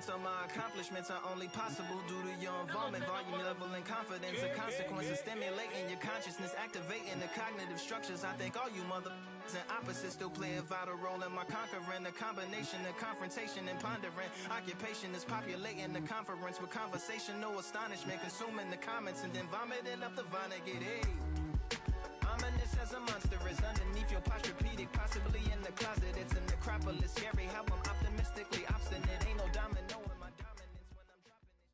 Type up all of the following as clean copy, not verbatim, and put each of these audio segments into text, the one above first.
compliments on my accomplishments are only possible due to your involvement, volume, level, and confidence. The consequences stimulating your consciousness, activating the cognitive structures. I think all you and opposites still play a vital role in my conquering. The combination of confrontation and pondering. Occupation is populating the conference with conversation, no astonishment, consuming the comments and then vomiting up the Vonnegut. Hey. Ominous as a monster is underneath your posturepedic, possibly in the closet. It's a necropolis, scary how I'm optimistically obstinate. Ain't no domino in my dominance when I'm dropping this.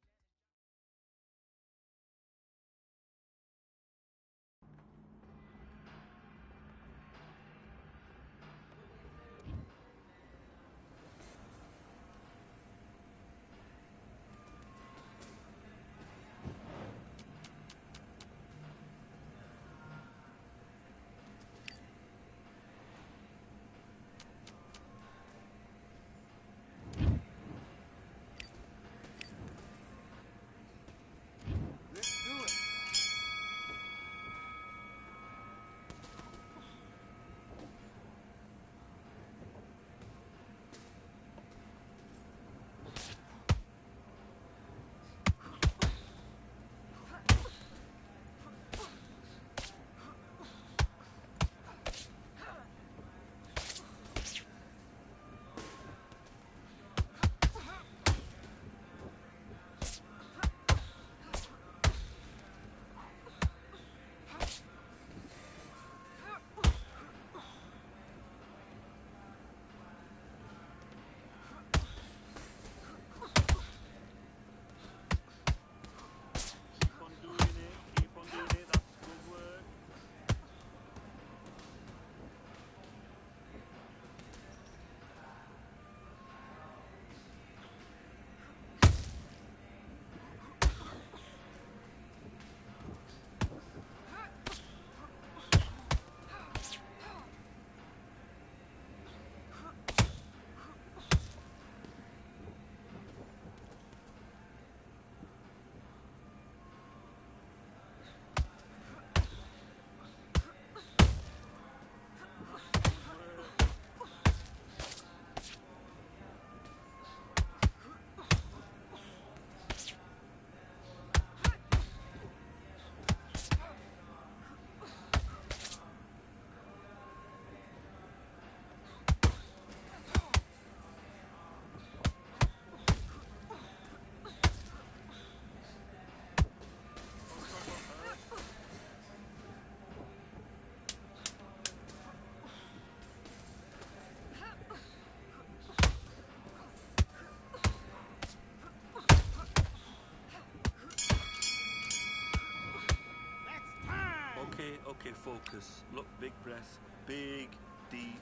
Okay, focus. Look, big breaths. Big, deep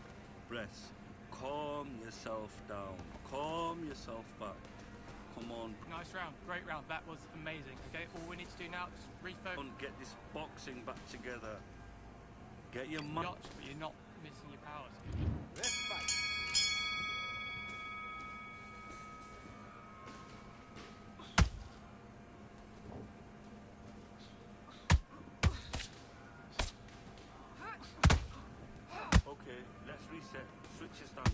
breaths. Calm yourself down. Calm yourself back. Come on. Nice round. Great round. That was amazing. Okay, all we need to do now is refocus. Get this boxing back together. Get your mind. But you're not missing your powers. Let's fight. Okay, let's reset. Switch your stance.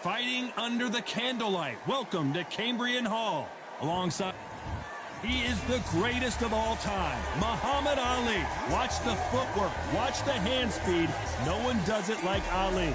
Fighting under the candlelight. Welcome to Cambrian Hall. Alongside, he is the greatest of all time, Muhammad Ali. Watch the footwork. Watch the hand speed. No one does it like Ali.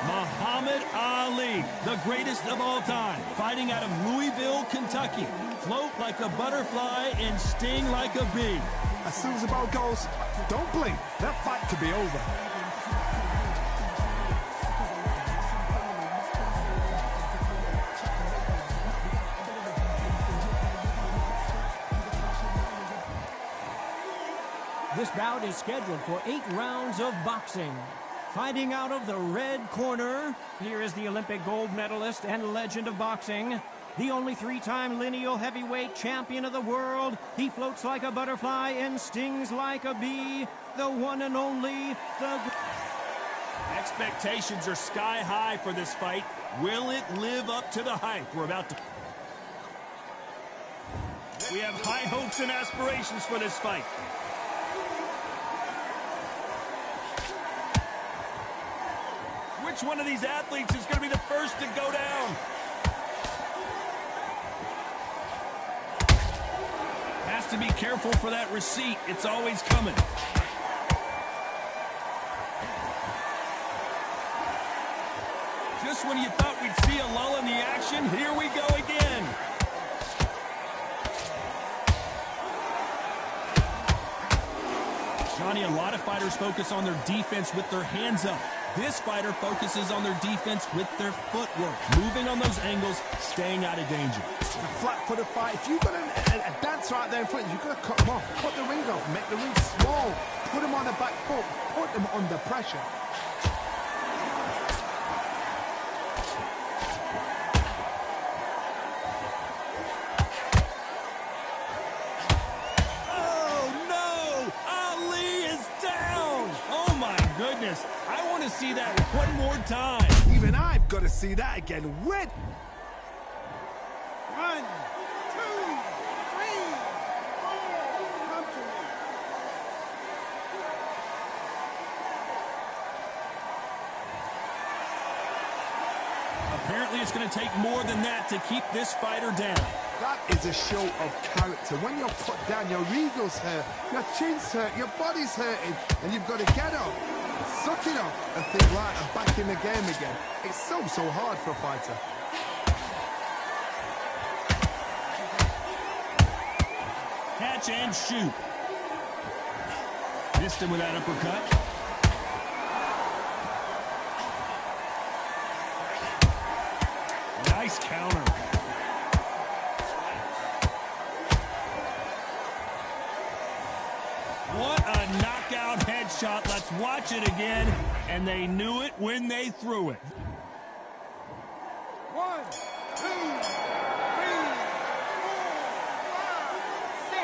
Muhammad Ali, the greatest of all time, fighting out of Louisville, Kentucky. Float like a butterfly and sting like a bee. As soon as the ball goes, don't blink. That fight could be over. This bout is scheduled for 8 rounds of boxing. Fighting out of the red corner, here is the Olympic gold medalist and legend of boxing, the only 3-time lineal heavyweight champion of the world. He floats like a butterfly and stings like a bee, the one and only, the... Expectations are sky high for this fight. Will it live up to the hype we're about to... We have high hopes and aspirations for this fight. Which one of these athletes is going to be the first to go down? Has to be careful for that receipt. It's always coming. Just when you thought we'd see a lull in the action, here we go again. Johnny, a lot of fighters focus on their defense with their hands up. This fighter focuses on their defense with their footwork, moving on those angles, staying out of danger. The flat-footed fight. If you've got a dancer out there in front, you've got to cut them off. Cut the ring off, make the ring small. Put them on the back foot, put them under pressure. I want to see that one more time. Even I've got to see that again. Win! 1, 2, 3, 4. Come to me. Apparently, it's going to take more than that to keep this fighter down. That is a show of character. When you're put down, your ego's hurt, your chin's hurt, your body's hurting, and you've got to get up. Suck it up and think, right, I'm back in the game again. It's so hard for a fighter. Catch and shoot. Missed him with that uppercut. Nice counter. What a knockout headshot. Let's watch it again. And they knew it when they threw it. 1, 2, 3, 4, 5, 6.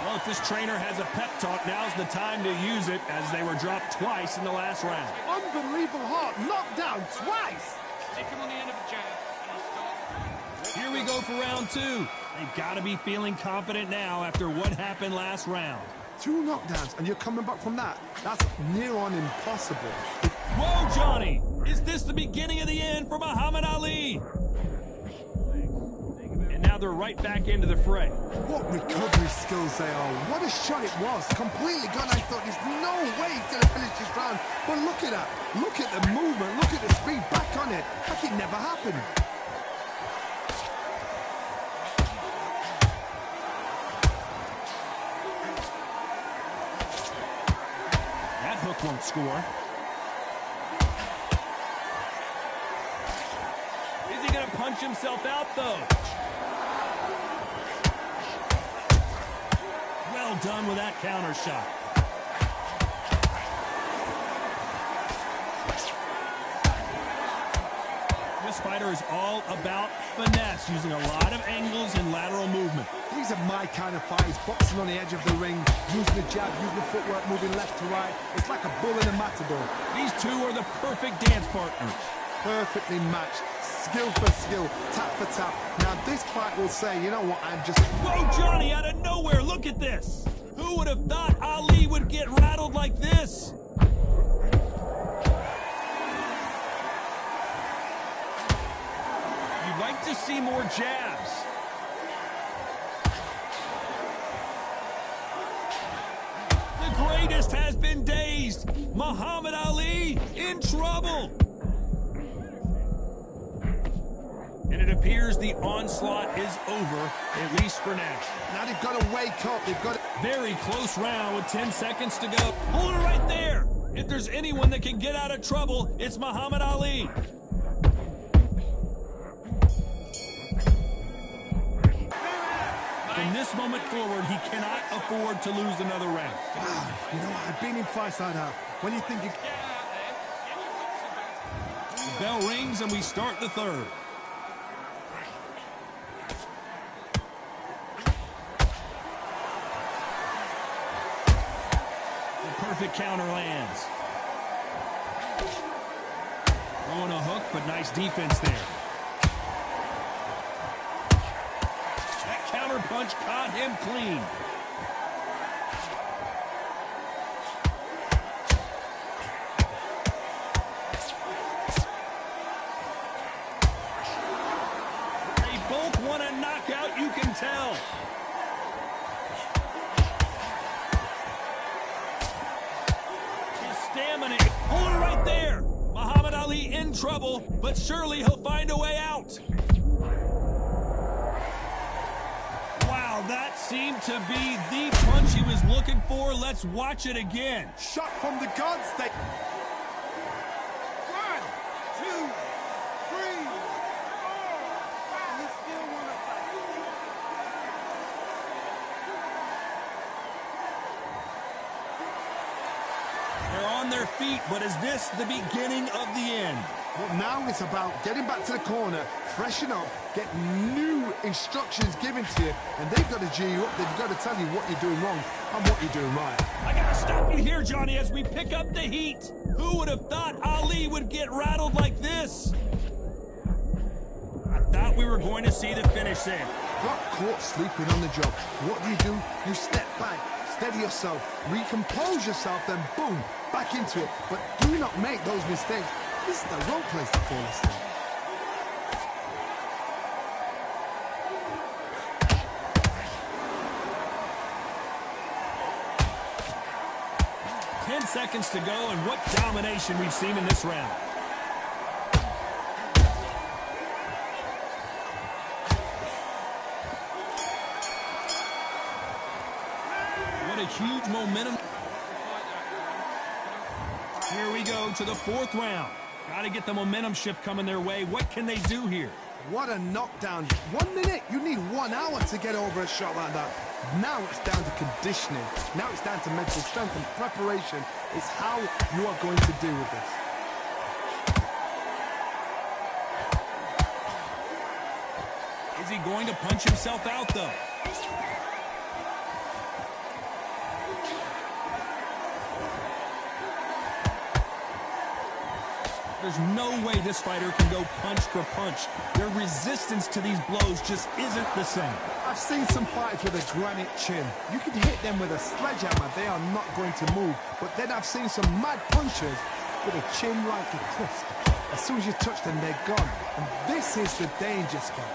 Well, if this trainer has a pep talk, now's the time to use it, as they were dropped twice in the last round. Unbelievable heart. Knocked down twice. Stick him on the end of a jab and stop. Here we go for round 2. They've got to be feeling confident now after what happened last round. 2 knockdowns, and you're coming back from that. That's near on impossible. Whoa, Johnny! Is this the beginning of the end for Muhammad Ali? And now they're right back into the fray. What recovery skills they are. What a shot it was. Completely gone. I thought there's no way he's going to finish this round. But look at that. Look at the movement. Look at the speed. Back on it. Like it never happened. That hook won't score. Is he going to punch himself out, though? Well done with that counter shot. The This fighter is all about finesse, using a lot of angles and lateral movement. These are my kind of fights, boxing on the edge of the ring, using the jab, using the footwork, moving left to right. It's like a bull in a matador. These two are the perfect dance partners. Perfectly matched, skill for skill, tap for tap. Now this fight will say, you know what, I'm just... Whoa, Johnny, out of nowhere, look at this. Who would have thought Ali would get rattled like this? You'd like to see more jabs. The greatest has been dazed. Muhammad Ali in trouble. And it appears the onslaught is over, at least for now. Now they've got to wake up, they've got to... Very close round with 10 seconds to go. Hold it right there. If there's anyone that can get out of trouble, it's Muhammad Ali. From this moment forward, he cannot afford to lose another round. Wow, you know what, I've been in fights like that. When you think you... The bell rings and we start the third. Perfect counter lands. Throwing a hook, but nice defense there. That counter punch caught him clean. They both want a knockout, you can tell. Stamina. Hold it right there. Muhammad Ali in trouble, but surely he'll find a way out. Wow, that seemed to be the punch he was looking for. Let's watch it again. Shot from the gods. They... 1, 2, 3, 4, 5. You still want to fight. They're on their feet, but is this the beginning of the end? Well, now it's about getting back to the corner, freshen up, get new instructions given to you, and they've got to G you up. They've got to tell you what you're doing wrong and what you're doing right. I gotta stop you here, Johnny, as we pick up the heat. Who would have thought Ali would get rattled like this? I thought we were going to see the finish there. Got caught sleeping on the job. What do? You step back, steady yourself, recompose yourself, then boom, back into it. But do not make those mistakes. This is the wrong place to fall asleep. Ten seconds to go, and what domination we've seen in this round. What a huge momentum. Here we go to the fourth round. Got to get the momentum shift coming their way. What can they do here? What a knockdown. 1 minute, you need 1 hour to get over a shot like that. Now it's down to conditioning. Now it's down to mental strength and preparation. It's how you are going to deal with this. Is he going to punch himself out, though? There's no way this fighter can go punch for punch. Their resistance to these blows just isn't the same. I've seen some fighters with a granite chin. You can hit them with a sledgehammer, they are not going to move. But then I've seen some mad punchers with a chin like a crisp. As soon as you touch them, they're gone. And this is the danger spot.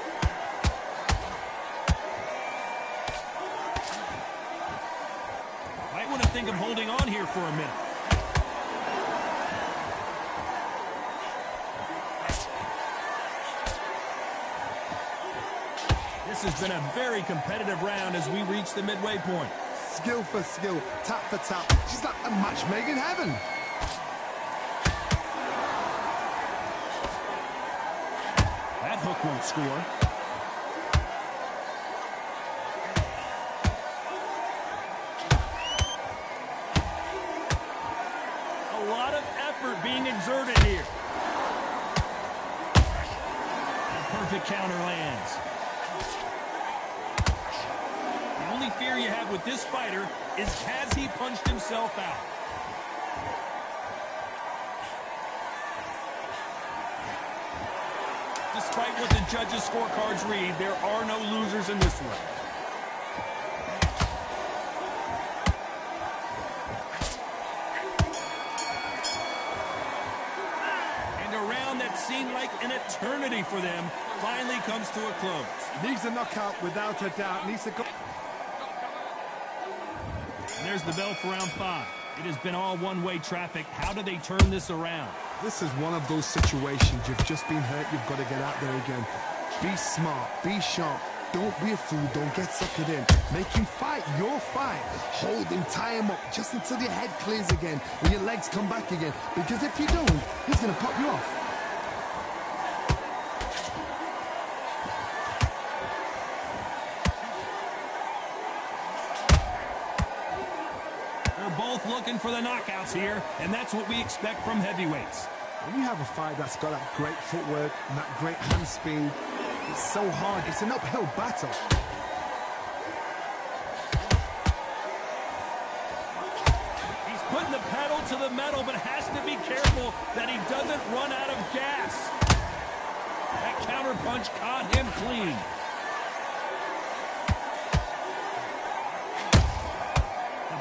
Might want to think of holding on here for a minute. This has been a very competitive round as we reach the midway point. Skill for skill, tap for tap. She's like a match made in heaven. That hook won't score. A lot of effort being exerted here. perfect counter lands. The only fear you have with this fighter is has he punched himself out? Despite what the judges' scorecards read, there are no losers in this one. And a round that seemed like an eternity for them finally comes to a close. Needs a knockout without a doubt. Needs to go. And there's the bell for round 5. It has been all one-way traffic. How do they turn this around? This is one of those situations. You've just been hurt. You've got to get out there again. Be smart. Be sharp. Don't be a fool. Don't get suckered in. Make him fight your fight. Hold him. Tie him up just until your head clears again and your legs come back again. Because if you don't, he's going to pop you off. Both looking for the knockouts here, and that's what we expect from heavyweights. When you have a fight that's got that great footwork and that great hand speed, it's so hard. It's an uphill battle. He's putting the pedal to the metal, but has to be careful that he doesn't run out of gas. That counter punch caught him clean.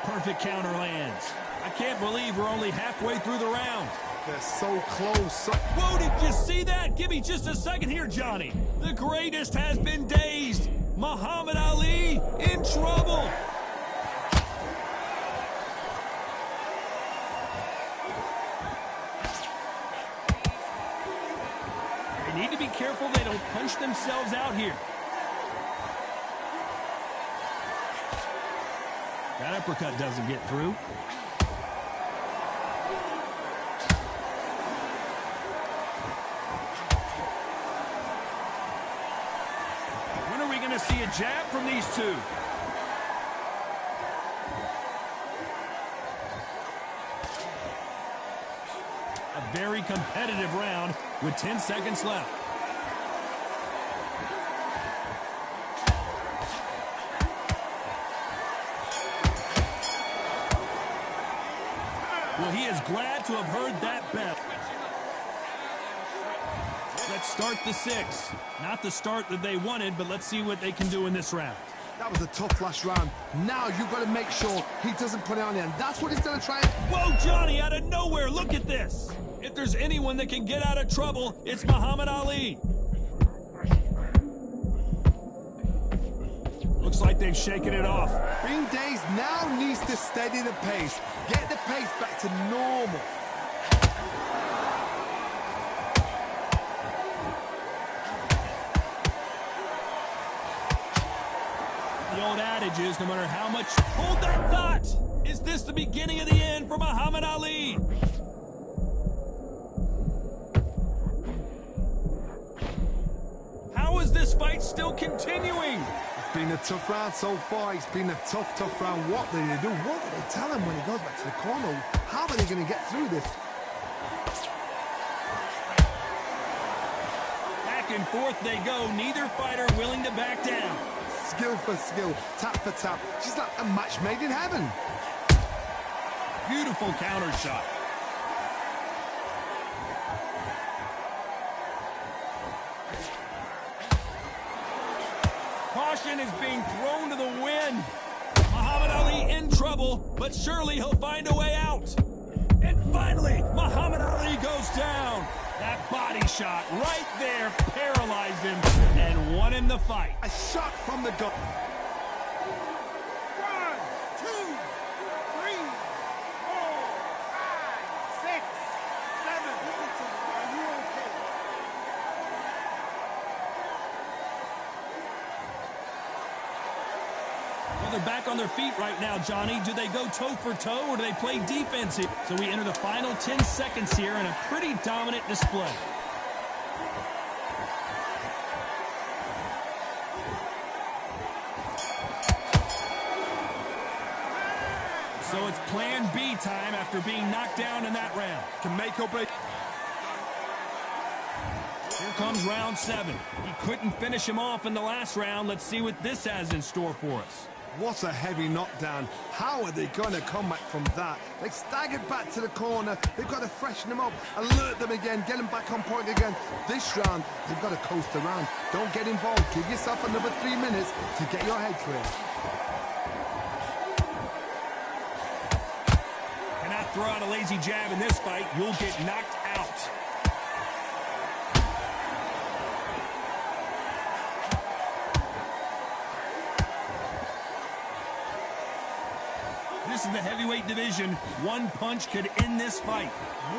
Perfect counter lands. I can't believe we're only halfway through the round. They're so close. Whoa, did you see that? Give me just a second here, Johnny. The greatest has been dazed. Muhammad Ali in trouble. They need to be careful they don't punch themselves out here. That uppercut doesn't get through. When are we going to see a jab from these two? A very competitive round with 10 seconds left. Well, he is glad to have heard that bell. Let's start the 6th. Not the start that they wanted, but let's see what they can do in this round. That was a tough last round. Now you've got to make sure he doesn't put it on him. That's what he's going to try. Whoa, Johnny, out of nowhere, look at this. If there's anyone that can get out of trouble, it's Muhammad Ali. Looks like they've shaken it off. Being dazed now needs to steady the pace. Get the pace back to normal. The old adage is no matter how much... Hold that thought! Is this the beginning of the end for Muhammad Ali? How is this fight still continuing? It's been a tough round so far. It's been a tough round. What do they do? What do they tell him when he goes back to the corner? How are they going to get through this? Back and forth they go. Neither fighter willing to back down. Skill for skill, tap for tap. Just like a match made in heaven. Beautiful counter shot. Caution is being thrown to the wind. Muhammad Ali in trouble, but surely he'll find a way out. And finally, Muhammad Ali goes down. That body shot right there paralyzed him and won him the fight. A shot from the gut. 1, 2, 3, 4, 5, 6, 7. Listen to me. Are you okay? Well, they're back on their feet right now, Johnny. Do they go toe for toe or do they play defense here? So we enter the final 10 seconds here in a pretty dominant display. So it's plan B time after being knocked down in that round. Can make or break. Here comes round 7. He couldn't finish him off in the last round. Let's see what this has in store for us. What a heavy knockdown. How are they going to come back from that? They staggered back to the corner. They've got to freshen them up, alert them again, get them back on point again. This round, they've got to coast around. Don't get involved. Give yourself another 3 minutes to get your head clear. Cannot throw out a lazy jab in this fight. You'll get knocked out. This is the heavyweight division. One punch could end this fight.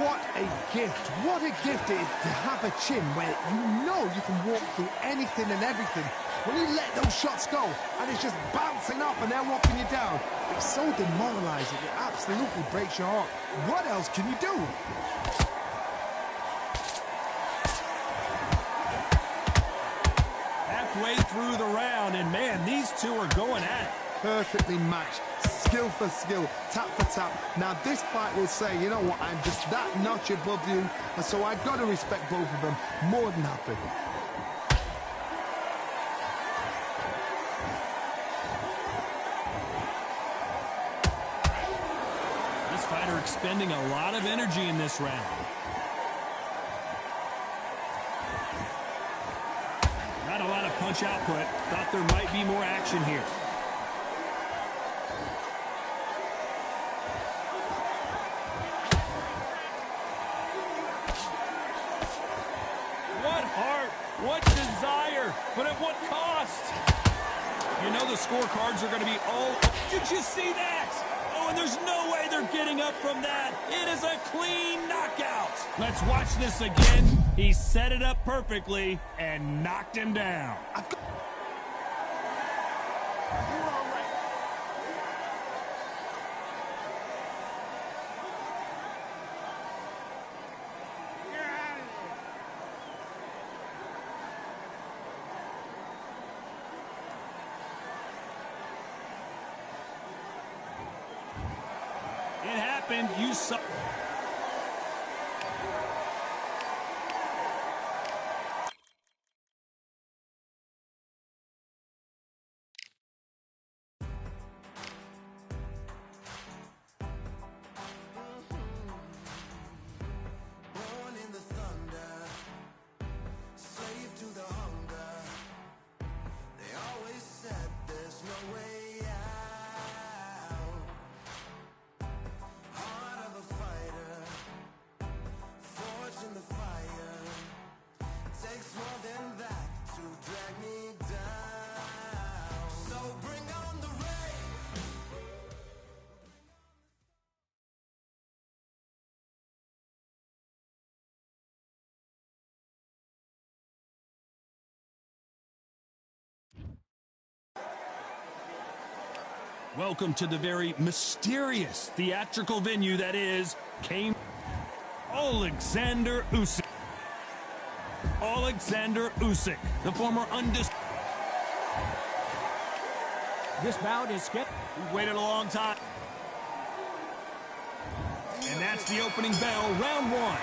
What a gift. What a gift it is to have a chin where you know you can walk through anything and everything. When you let those shots go and it's just bouncing off and they're walking you down, it's so demoralizing. It absolutely breaks your heart. What else can you do? Halfway through the round, and man, these two are going at it. Perfectly matched. Skill for skill, tap for tap. Now this fight will say, you know what, I'm just that notch above you, and so I've got to respect both of them. More than happy. This fighter expending a lot of energy in this round. Not a lot of punch output. Thought there might be more action here. What desire, but at what cost? You know the scorecards are going to be all... Did you see that? Oh, and there's no way they're getting up from that. It is a clean knockout. Let's watch this again. He set it up perfectly and knocked him down. It happened. You saw. Born in the thunder, slave to the hunger. They always said there's no way out. Heart of a fighter, forged in the fire. Takes more than that to drag me down. So bring on the rain. Welcome to the very mysterious theatrical venue that is Alexander Usyk. Alexander Usyk, the former undisputed. This bout is scheduled. We've waited a long time. And that's the opening bell, round 1.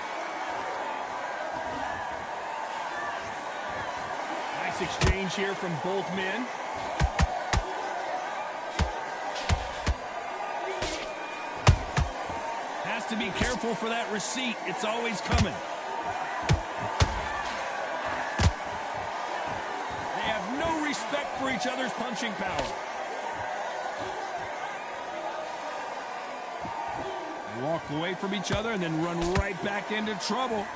Nice exchange here from both men. Has to be careful for that receipt. It's always coming. They have no respect for each other's punching power. They walk away from each other and then run right back into trouble.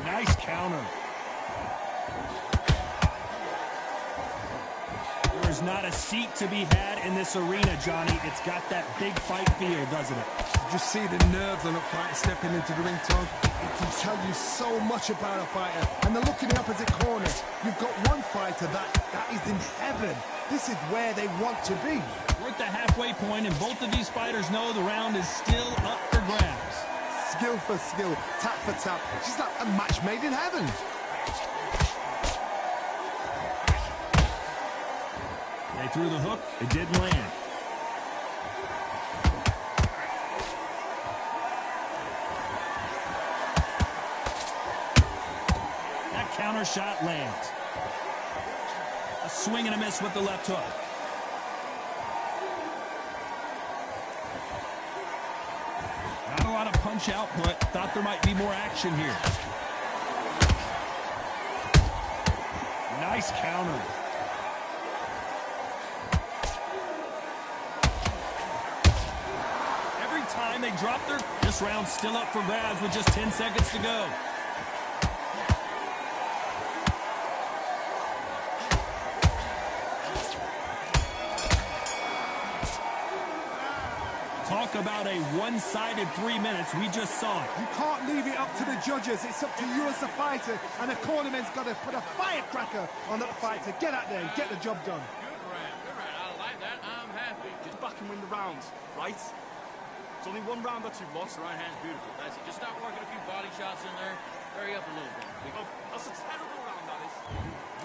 Nice counter. There's not a seat to be had in this arena, Johnny. It's got that big fight feel, doesn't it? Just see the nerves on a fighter stepping into the ring, Tom. It can tell you so much about a fighter. And the look in the opposite corner. You've got one fighter that is in heaven. This is where they want to be. We're at the halfway point, and both of these fighters know the round is still up for grabs. Skill for skill, tap for tap. She's like a match made in heaven. They threw the hook. It didn't land. shot lands. A swing and a miss with the left hook. Not a lot of punch output. Thought there might be more action here. Nice counter. Every time they drop their... This round's still up for grabs with just 10 seconds to go. Talk about a one-sided 3 minutes. We just saw it. You can't leave it up to the judges. It's up to you as the fighter. And the cornerman's got to put a firecracker on that fighter. Get out there and get the job done. Good round, good round. I like that. I'm happy. Just back and win the rounds, right? It's only one round that you've lost. Right hand's beautiful. That's it. Just start working a few body shots in there. Hurry up a little bit. Oh, that's a terrible round, that is.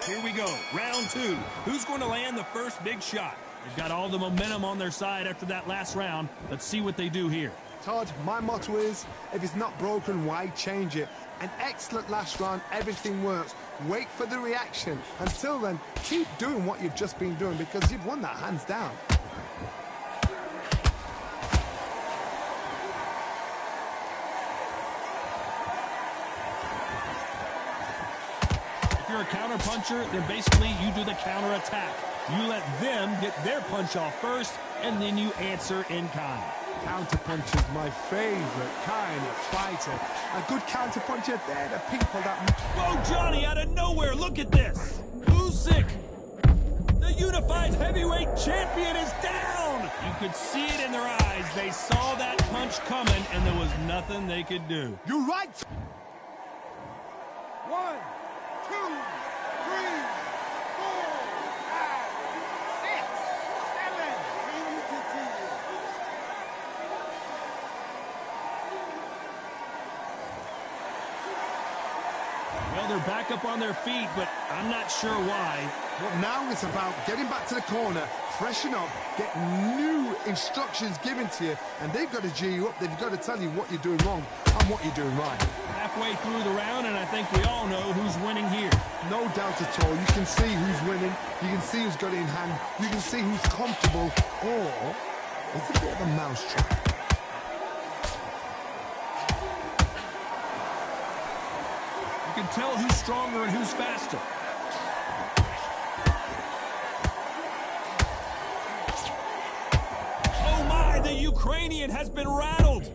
Here we go, round 2. Who's going to land the first big shot? They've got all the momentum on their side after that last round. Let's see what they do here. Todd, my motto is, if it's not broken, why change it? An excellent last round, everything works. Wait for the reaction. Until then, keep doing what you've just been doing because you've won that hands down. If you're a counter puncher, then basically you do the counter attack. You let them get their punch off first, and then you answer in kind. Counterpunch is my favorite kind of fighter. A good counterpuncher, they're the people that... Whoa, Johnny, out of nowhere, look at this. Usyk, the unified heavyweight champion, is down. You could see it in their eyes. They saw that punch coming, and there was nothing they could do. You're right. 1, 2, 3, 4, 5, 6, 7. Bring you to TV. Well, they're back up on their feet, but I'm not sure why. But now it's about getting back to the corner, freshen up, get new instructions given to you, and they've got to G you up. They've got to tell you what you're doing wrong and what you're doing right. Halfway through the round, and I think we all know who's winning here. No doubt at all. You can see who's winning. You can see who's got it in hand. You can see who's comfortable. Or it's a bit of a mousetrap. You can tell who's stronger and who's faster. Oh my, the Ukrainian has been rattled.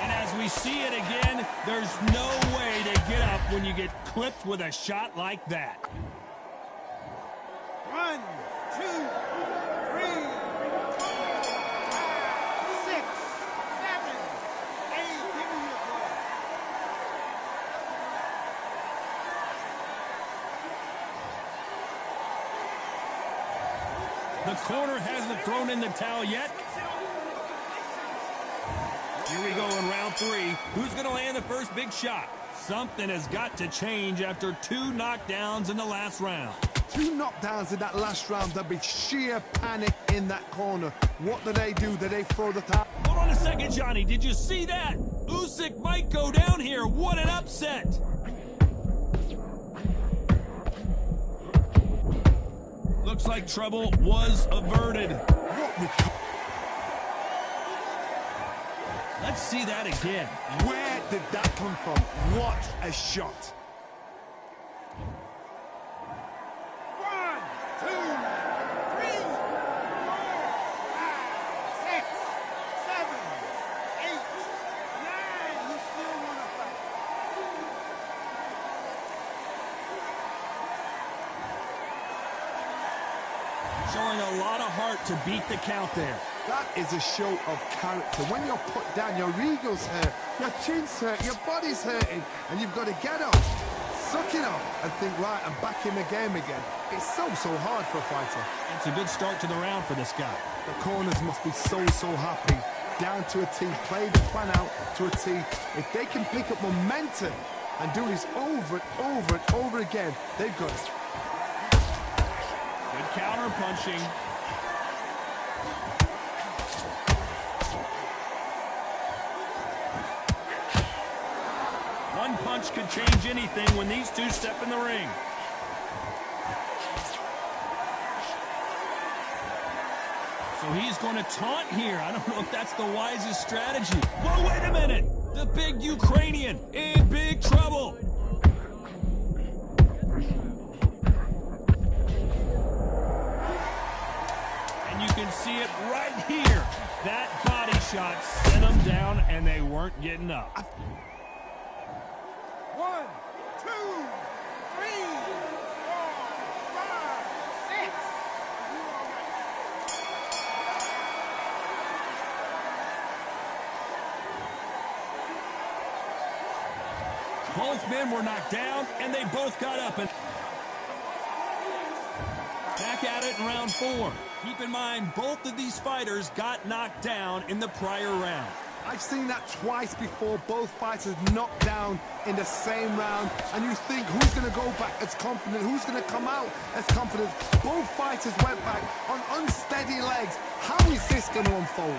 And as we see it again, there's no way to get up when you get clipped with a shot like that. 1, 2, 3, 4, 5, 6, 7, 8. Give me your ball. The corner hasn't thrown in the towel yet. Here we go in round 3. Who's going to land the first big shot? Something has got to change after 2 knockdowns in the last round. 2 knockdowns in that last round. There'll be sheer panic in that corner. What do? Do they throw the towel? Hold on a second, Johnny. Did you see that? Usyk might go down here. What an upset. Looks like trouble was averted. Let's see that again. Where did that come from? What a shot. 1, 2, 3, 4, 5, 6, 7, 8, 9. You still want to fight? Showing a lot of heart to beat the count there. That is a show of character. When you're put down, your ego's hurt, your chin's hurt, your body's hurting, and you've got to get up, suck it up, and think, right, I'm back in the game again. It's so hard for a fighter. It's a good start to the round for this guy. The corners must be so happy. Down to a T, play the plan out to a T. If they can pick up momentum and do this over and over and over again, they've got it. Good counter punching. punch could change anything when these two step in the ring. So he's going to taunt here. I don't know if that's the wisest strategy. Whoa, wait a minute. The big Ukrainian in big trouble. And you can see it right here. That body shot sent them down, and they weren't getting up. 1, 2, 3, 4, 5, 6. Both men were knocked down, and they both got up. And back at it in round 4. Keep in mind, both of these fighters got knocked down in the prior round. I've seen that twice before, both fighters knocked down in the same round, and you think, who's going to go back as confident, who's going to come out as confident? Both fighters went back on unsteady legs. How is this going to unfold?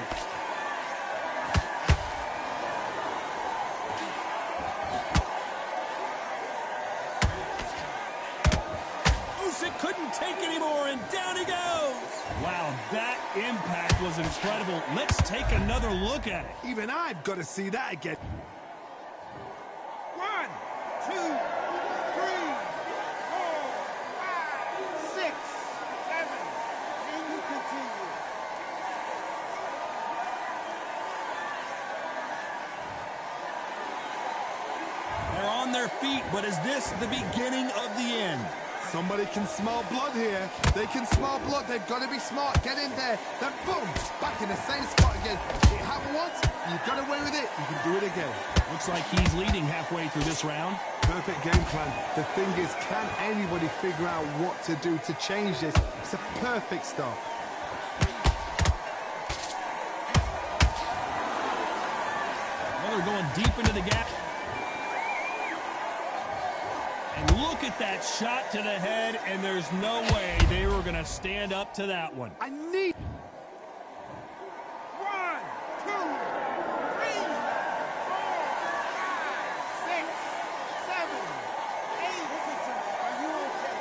Usyk couldn't take anymore, and down he goes. Wow, that impact was incredible. Let's take another look at it. Even I've got to see that again. 1, 2, 3, 4, 5, 6, 7. And you continue. They're on their feet, but is this the beginning of the end? Somebody can smell blood here. They can smell blood. They've got to be smart. Get in there. Then boom, back in the same spot again. It happened once. You got away with it. You can do it again. Looks like he's leading halfway through this round. Perfect game plan. The thing is, can anybody figure out what to do to change this? It's a perfect start. Well, they're going deep into the gap. And look at that shot to the head, and there's no way they were going to stand up to that one. I need... 1, 2, 3, 4, 5, 6, 7, 8. Are you okay?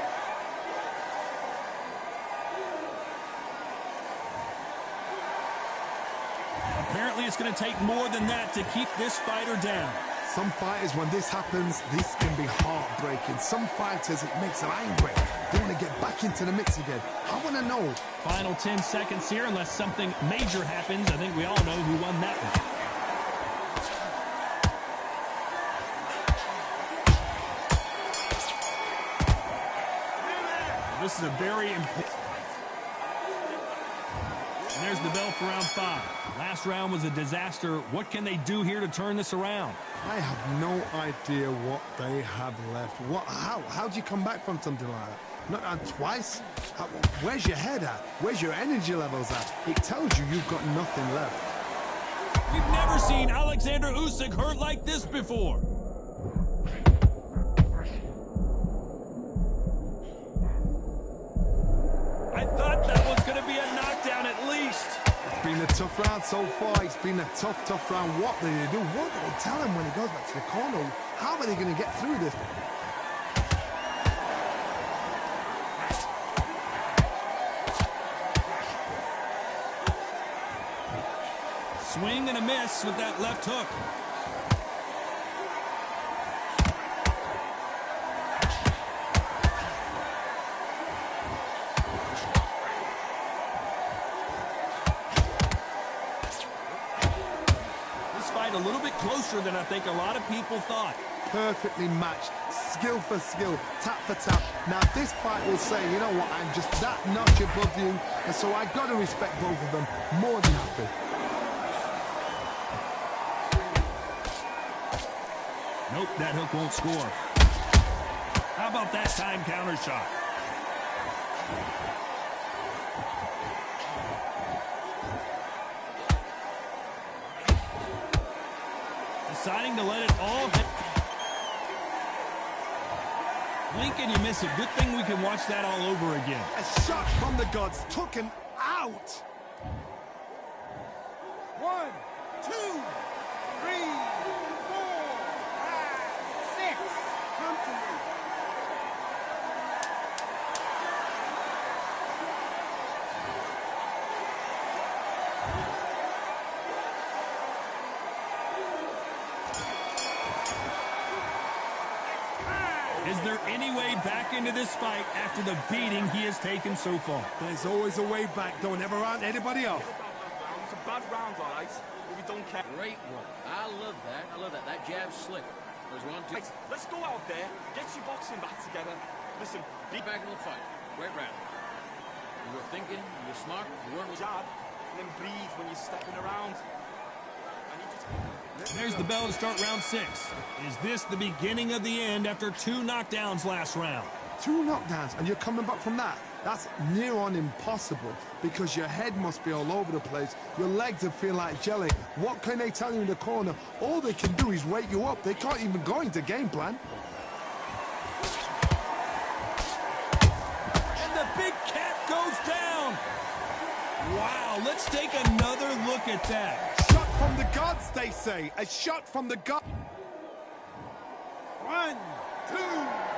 Apparently, it's going to take more than that to keep this fighter down. Some fighters, when this happens, this can be heartbreaking. Some fighters, it makes them angry. They want to get back into the mix again. I want to know. Final 10 seconds here, unless something major happens. I think we all know who won that one. This is a very important... And there's the bell for round 5. Last round was a disaster. What can they do here to turn this around? I have no idea what they have left. How do you come back from something like that? Not twice? Where's your head at? Where's your energy levels at? It tells you you've got nothing left. We've never seen Alexander Usyk hurt like this before. I thought that was going to be a knockdown at least. It's been a tough round so far. It's been a tough round. What do they do? What do they tell him when he goes back to the corner? How are they going to get through this? Swing and a miss with that left hook. A little bit closer than I think a lot of people thought. Perfectly matched, skill for skill, tap for tap. Now this fight will say, you know what, I'm just that notch above you, and so I got to respect both of them. More than happy. Nope, that hook won't score. How about that time counter shot? Deciding to let it all hit. Blink and you miss it. Good thing we can watch that all over again. A shot from the gods took him out. 1, 2, 3, 4, 5, 6. way back into this fight after the beating he has taken so far. There's always a way back. Don't ever round anybody off. It's a bad round, all right, but we don't care. Great work. I love that. I love that. That jab's slick. There's 1, 2. Right, let's go out there, get your boxing back together. Listen, Be back in the fight. Great round. You were thinking, you were smart, you weren't. jab, and then breathe when you're stepping around. There's the bell to start round 6. Is this the beginning of the end after 2 knockdowns last round? 2 knockdowns, and you're coming back from that. That's near on impossible because your head must be all over the place. Your legs would feel like jelly. What can they tell you in the corner? All they can do is wake you up. They can't even go into game plan. And the big cat goes down. Wow, let's take another look at that. Shot from the gods, they say. A shot from the gods. 1, 2.